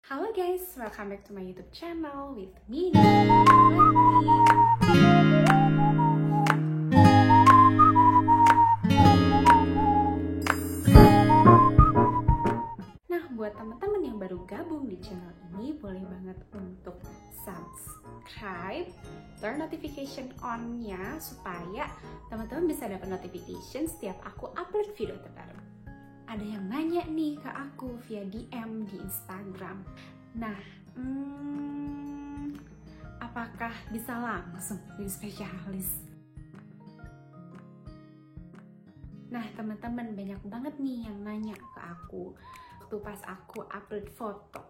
Halo guys, welcome back to my YouTube channel with me. Nah, buat teman-teman yang baru gabung di channel ini, boleh banget untuk subscribe, turn notification on-nya supaya teman-teman bisa dapat notification setiap aku upload video terbaru. Ada yang nanya nih ke aku via DM di Instagram. Nah, apakah bisa langsung jadi spesialis? Nah, teman-teman, banyak banget nih yang nanya ke aku waktu pas aku upload foto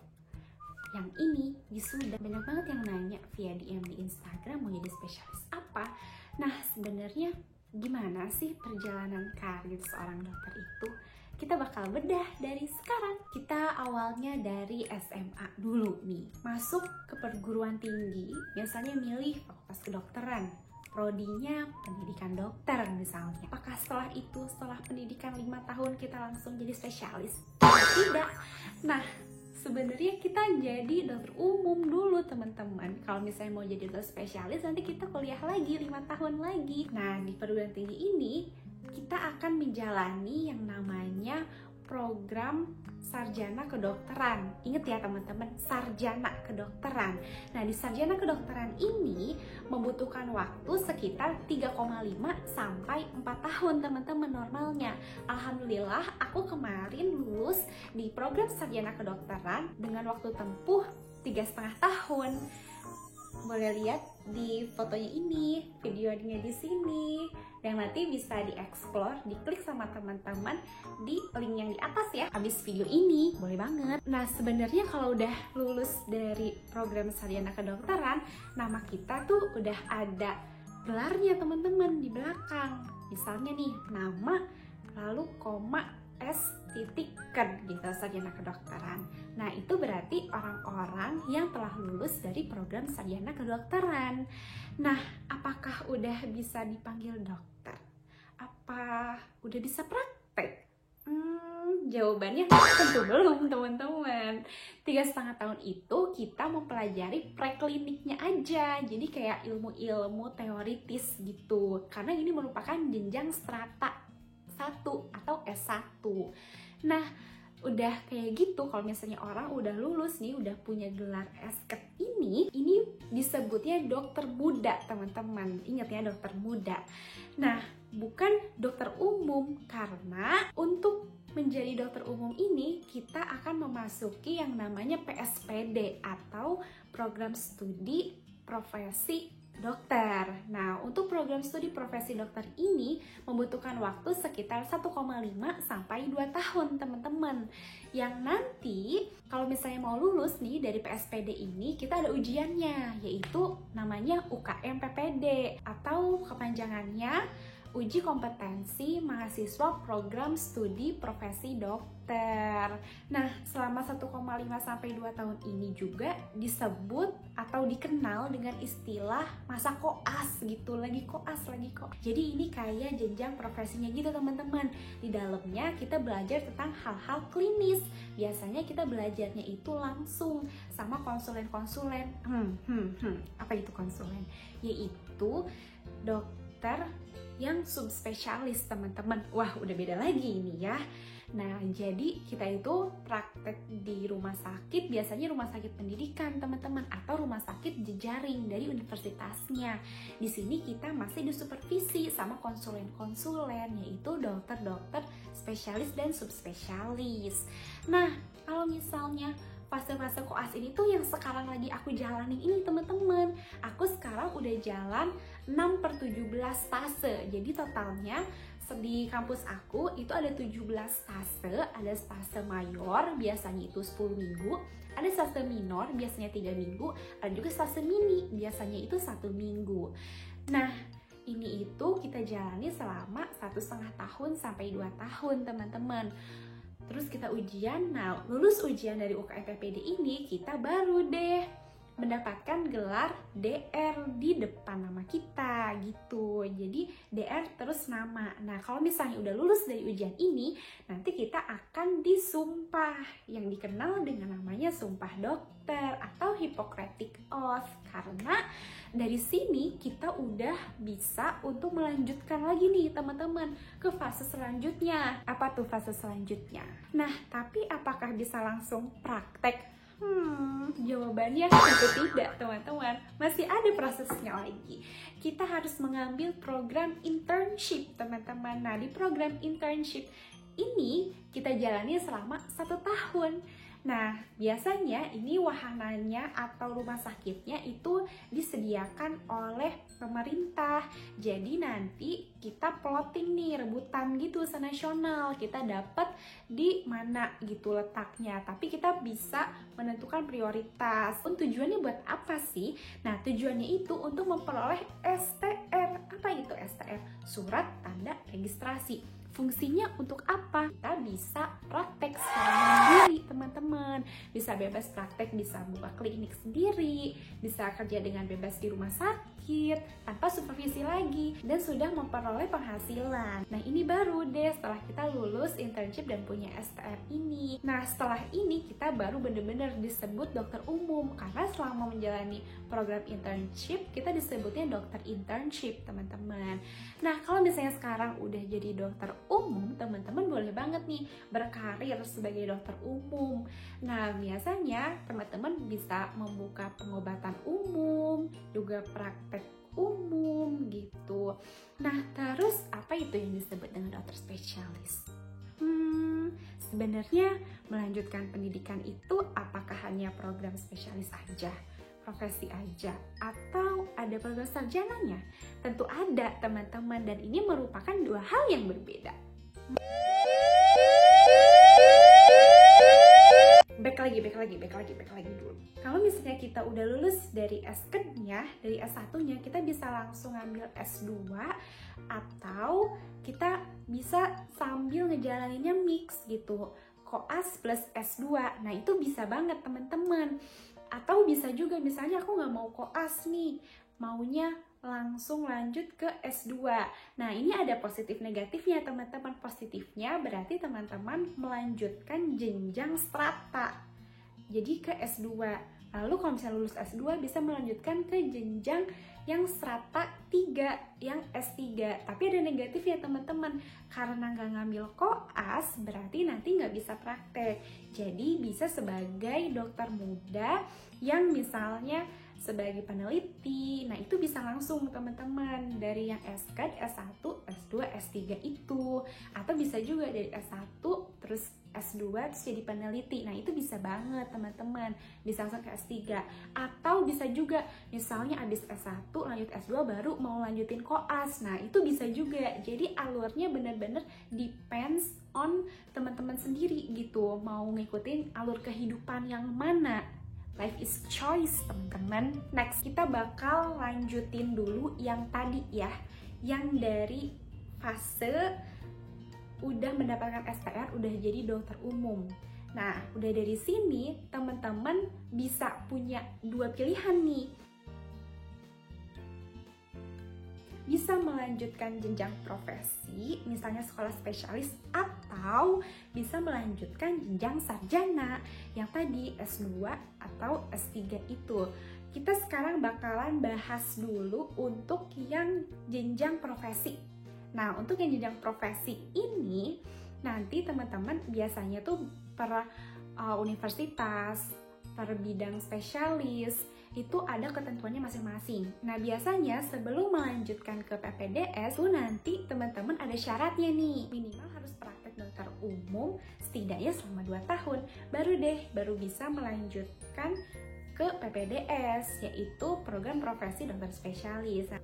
yang ini wisuda. Banyak banget yang nanya via DM di Instagram mau jadi spesialis apa. Nah, sebenarnya gimana sih perjalanan karir seorang dokter itu? Kita bakal bedah dari sekarang. Kita awalnya dari SMA dulu nih. Masuk ke perguruan tinggi, biasanya milih fakultas kedokteran. Prodinya pendidikan dokter misalnya. Apakah setelah itu, setelah pendidikan 5 tahun kita langsung jadi spesialis? Tidak. Nah, sebenarnya kita jadi dokter umum dulu teman-teman. Kalau misalnya mau jadi dokter spesialis, nanti kita kuliah lagi 5 tahun lagi. Nah, di perguruan tinggi ini kita akan menjalani yang namanya program sarjana kedokteran. Ingat ya teman-teman, sarjana kedokteran. Nah, di sarjana kedokteran ini membutuhkan waktu sekitar 3,5 sampai 4 tahun teman-teman normalnya. Alhamdulillah, aku kemarin lulus di program sarjana kedokteran dengan waktu tempuh 3,5 tahun. Boleh lihat di fotonya ini, videonya di sini, dan nanti bisa dieksplor, diklik sama teman-teman di link yang di atas ya, habis video ini, boleh banget. Nah, sebenarnya kalau udah lulus dari program sarjana kedokteran, nama kita tuh udah ada gelarnya teman-teman di belakang. Misalnya nih, nama, lalu koma, S.Ken gitu, sarjana kedokteran. Nah, itu berarti orang-orang yang telah lulus dari program sarjana kedokteran. Nah, apakah udah bisa dipanggil dokter? Apa udah bisa praktek? Jawabannya tentu belum teman-teman. 3,5 tahun itu kita mempelajari prekliniknya aja. Jadi kayak ilmu-ilmu teoritis gitu. Karena ini merupakan jenjang strata 1 atau S1. Nah, udah kayak gitu, kalau misalnya orang udah lulus nih, udah punya gelar S.Ken ini disebutnya dokter muda teman-teman. Ingat ya, dokter muda. Nah, bukan dokter umum, karena untuk menjadi dokter umum ini kita akan memasuki yang namanya PSPD atau program studi profesi dokter. Nah, untuk program studi profesi dokter ini membutuhkan waktu sekitar 1,5 sampai 2 tahun, teman-teman. Yang nanti kalau misalnya mau lulus nih dari PSPD ini, kita ada ujiannya, yaitu namanya UKM PPD atau kepanjangannya Uji Kompetensi Mahasiswa Program Studi Profesi Dokter. Nah, selama 1,5 sampai 2 tahun ini juga disebut atau dikenal dengan istilah masa koas gitu, lagi koas. Jadi ini kayak jenjang profesinya gitu teman-teman. Di dalamnya kita belajar tentang hal-hal klinis. Biasanya kita belajarnya itu langsung sama konsulen-konsulen. Apa itu konsulen? Yaitu dokter yang subspesialis teman-teman. Wah, udah beda lagi ini ya. Nah, jadi kita itu praktek di rumah sakit, biasanya rumah sakit pendidikan teman-teman, atau rumah sakit jejaring dari universitasnya. Di sini kita masih disupervisi sama konsulen-konsulen, yaitu dokter-dokter spesialis dan subspesialis. Nah, kalau misalnya fase-fase koas ini tuh yang sekarang lagi aku jalanin ini teman-teman. Aku sekarang udah jalan 6/17 fase. Jadi totalnya di kampus aku itu ada 17 fase. Ada fase mayor, biasanya itu 10 minggu. Ada fase minor, biasanya 3 minggu. Ada juga fase mini, biasanya itu 1 minggu. Nah, ini itu kita jalani selama 1,5 tahun sampai 2 tahun teman-teman. Terus kita ujian. Nah, lulus ujian dari UKM PPD ini, kita baru deh mendapatkan gelar DR di depan nama kita gitu. Jadi DR terus nama. Nah, kalau misalnya udah lulus dari ujian ini, nanti kita akan disumpah yang dikenal dengan namanya sumpah dokter atau Hippocratic Oath. Karena dari sini kita udah bisa untuk melanjutkan lagi nih teman-teman ke fase selanjutnya. Apa tuh fase selanjutnya? Nah, tapi apakah bisa langsung praktek? Jawabannya tentu tidak teman-teman. Masih ada prosesnya lagi. Kita harus mengambil program internship teman-teman. Nah, di program internship ini kita jalani selama 1 tahun. Nah, biasanya ini wahananya atau rumah sakitnya itu disediakan oleh pemerintah. Jadi nanti kita plotting nih, rebutan gitu senasional. Kita dapat di mana gitu letaknya. Tapi kita bisa menentukan prioritas. Tujuannya buat apa sih? Nah, tujuannya itu untuk memperoleh STR. Apa itu STR? Surat Tanda Registrasi. Fungsinya untuk apa? Kita bisa praktek secara mandiri teman-teman. Bisa bebas praktek, bisa buka klinik sendiri, bisa kerja dengan bebas di rumah sakit, tanpa supervisi lagi, dan sudah memperoleh penghasilan. Nah, ini baru deh setelah kita lulus internship dan punya STR ini. Nah, setelah ini kita baru bener-bener disebut dokter umum, karena selama menjalani program internship, kita disebutnya dokter internship teman-teman. Nah, kalau misalnya sekarang udah jadi dokter umum, teman-teman boleh banget nih berkarir sebagai dokter umum. Nah, biasanya teman-teman bisa membuka pengobatan umum, juga praktek umum gitu. Nah, terus apa itu yang disebut dengan dokter spesialis? Sebenarnya melanjutkan pendidikan itu apakah hanya program spesialis aja? Profesi aja, atau ada program sarjananya? Tentu ada teman-teman, dan ini merupakan 2 hal yang berbeda. Back lagi dulu. Kalau misalnya kita udah lulus dari S-nya, dari S1-nya, kita bisa langsung ngambil S2, atau kita bisa sambil ngejalaninnya mix gitu, koas plus S2. Nah, itu bisa banget teman-teman. Atau bisa juga misalnya aku nggak mau koas nih, maunya langsung lanjut ke S2. Nah, ini ada positif negatifnya teman-teman. Positifnya berarti teman-teman melanjutkan jenjang strata, jadi ke S2. Lalu kalau misalnya lulus S2 bisa melanjutkan ke jenjang yang strata 3, yang S3. Tapi ada negatif ya teman-teman, karena nggak ngambil koas berarti nanti nggak bisa praktek. Jadi bisa sebagai dokter muda yang misalnya sebagai peneliti. Nah, itu bisa langsung teman-teman dari yang S-Card, S1, S2, S3 itu. Atau bisa juga dari S1 terus S2 terus jadi peneliti. Nah, itu bisa banget teman-teman. Bisa langsung ke S3. Atau bisa juga misalnya habis S1 lanjut S2 baru mau lanjutin koas. Nah, itu bisa juga. Jadi alurnya benar-benar depends on teman-teman sendiri gitu. Mau ngikutin alur kehidupan yang mana. Life is choice teman-teman. Next, kita bakal lanjutin dulu yang tadi ya, yang dari fase udah mendapatkan STR, udah jadi dokter umum. Nah, udah dari sini teman-teman bisa punya 2 pilihan nih. Bisa melanjutkan jenjang profesi, misalnya sekolah spesialis, atau bisa melanjutkan jenjang sarjana yang tadi S2 atau S3 itu. Kita sekarang bakalan bahas dulu untuk yang jenjang profesi. Nah, untuk yang jenjang profesi ini nanti teman-teman biasanya tuh per universitas, per bidang spesialis itu ada ketentuannya masing-masing. Nah, biasanya sebelum melanjutkan ke PPDS tuh nanti teman-teman ada syaratnya nih. Minimal harus praktek dokter umum setidaknya selama 2 tahun. Baru bisa melanjutkan ke PPDS, yaitu program profesi dokter spesialis. Nah,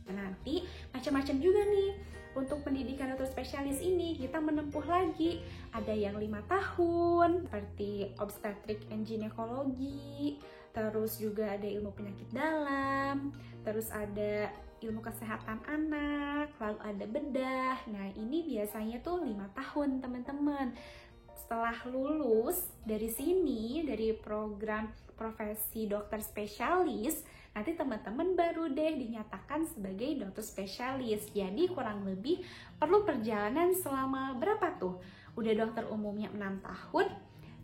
nanti macam-macam juga nih. Untuk pendidikan dokter spesialis ini kita menempuh lagi, ada yang 5 tahun seperti obstetrik and ginekologi, terus juga ada ilmu penyakit dalam, terus ada ilmu kesehatan anak, lalu ada bedah. Nah, ini biasanya tuh 5 tahun teman-teman. setelah lulus dari sini, dari program profesi dokter spesialis, nanti teman-teman baru deh dinyatakan sebagai dokter spesialis. Jadi kurang lebih perlu perjalanan selama berapa tuh? Udah dokter umumnya 6 tahun,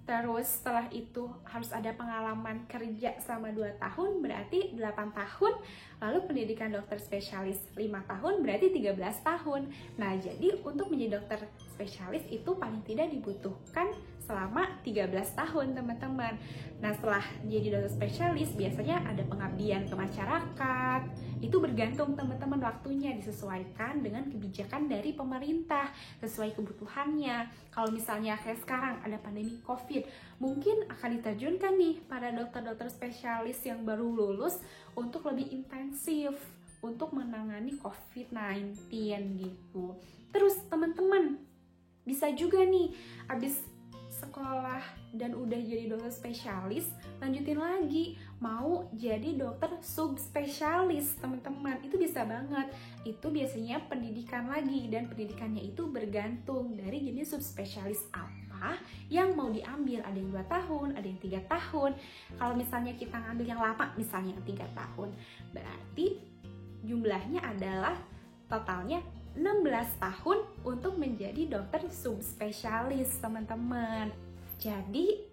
terus setelah itu harus ada pengalaman kerja selama 2 tahun, berarti 8 tahun. Lalu pendidikan dokter spesialis 5 tahun, berarti 13 tahun. Nah, jadi untuk menjadi dokter spesialis itu paling tidak dibutuhkan selama 13 tahun, teman-teman. Nah, setelah jadi dokter spesialis, biasanya ada pengabdian ke masyarakat. Itu bergantung, teman-teman, waktunya disesuaikan dengan kebijakan dari pemerintah, sesuai kebutuhannya. Kalau misalnya kayak sekarang ada pandemi COVID, mungkin akan diterjunkan nih para dokter-dokter spesialis yang baru lulus untuk lebih intensif untuk menangani COVID-19 gitu. Terus teman-teman bisa juga nih abis sekolah dan udah jadi dokter spesialis, lanjutin lagi mau jadi dokter subspesialis, teman-teman. Itu bisa banget. Itu biasanya pendidikan lagi, dan pendidikannya itu bergantung dari jenis subspesialis apa yang mau diambil. Ada yang 2 tahun, ada yang 3 tahun. Kalau misalnya kita ngambil yang lama, misalnya yang 3 tahun, berarti jumlahnya adalah totalnya 16 tahun untuk menjadi dokter subspesialis, teman-teman. Jadi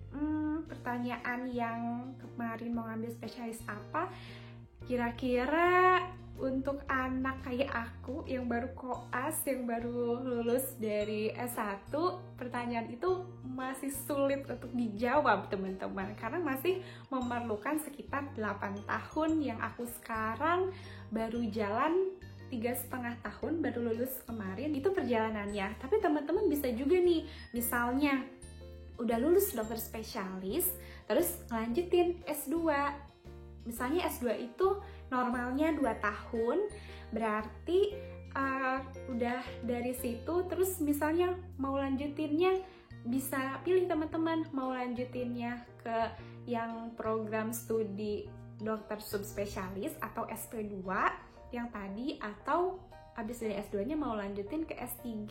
pertanyaan yang kemarin mau ngambil spesialis apa, kira-kira untuk anak kayak aku yang baru koas, yang baru lulus dari S1, pertanyaan itu masih sulit untuk dijawab, teman-teman, karena masih memerlukan sekitar 8 tahun yang aku sekarang baru jalan 3,5 tahun, baru lulus kemarin. Itu perjalanannya. Tapi teman-teman bisa juga nih, misalnya udah lulus dokter spesialis, terus ngelanjutin S2. Misalnya S2 itu normalnya 2 tahun, berarti udah dari situ, terus misalnya mau lanjutinnya bisa pilih, teman-teman, mau lanjutinnya ke yang program studi dokter subspesialis atau SP2 yang tadi, atau habis dari S2-nya mau lanjutin ke S3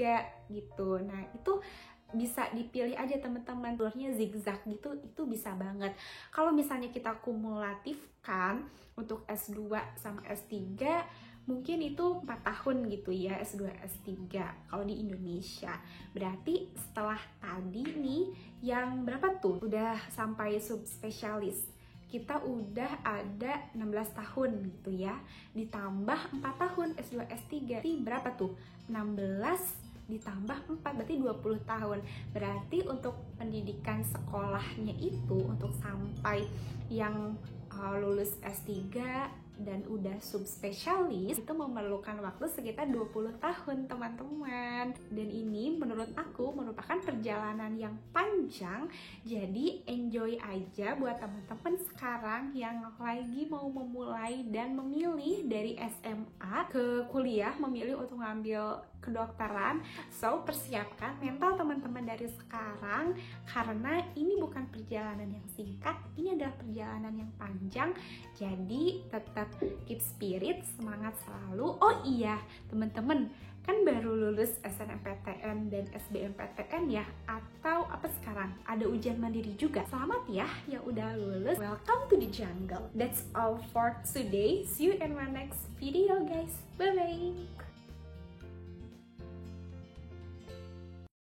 gitu. Nah, itu bisa dipilih aja, teman-teman. Jalurnya zigzag gitu, itu bisa banget. Kalau misalnya kita kumulatifkan untuk S2 sama S3, mungkin itu 4 tahun gitu ya, S2 S3 kalau di Indonesia. Berarti setelah tadi nih yang berapa tuh? Udah sampai subspesialis, kita udah ada 16 tahun gitu ya, ditambah 4 tahun S2 S3, berarti berapa tuh? 16 ditambah 4, berarti 20 tahun. Berarti untuk pendidikan sekolahnya itu, untuk sampai yang lulus S3 dan udah subspesialis, itu memerlukan waktu sekitar 20 tahun, teman-teman. Dan ini menurut aku merupakan perjalanan yang panjang, jadi enjoy aja buat teman-teman sekarang yang lagi mau memulai dan memilih dari SMA ke kuliah, memilih untuk ngambil kedokteran. So, persiapkan mental teman-teman dari sekarang, karena ini bukan perjalanan yang singkat, ini adalah perjalanan yang panjang. Jadi tetap keep spirit, semangat selalu. Oh iya, teman-teman, kan baru lulus SNMPTN dan SBMPTN ya, atau apa sekarang? Ada ujian mandiri juga. Selamat ya yang udah lulus. Welcome to the jungle. That's all for today. See you in my next video, guys. Bye-bye.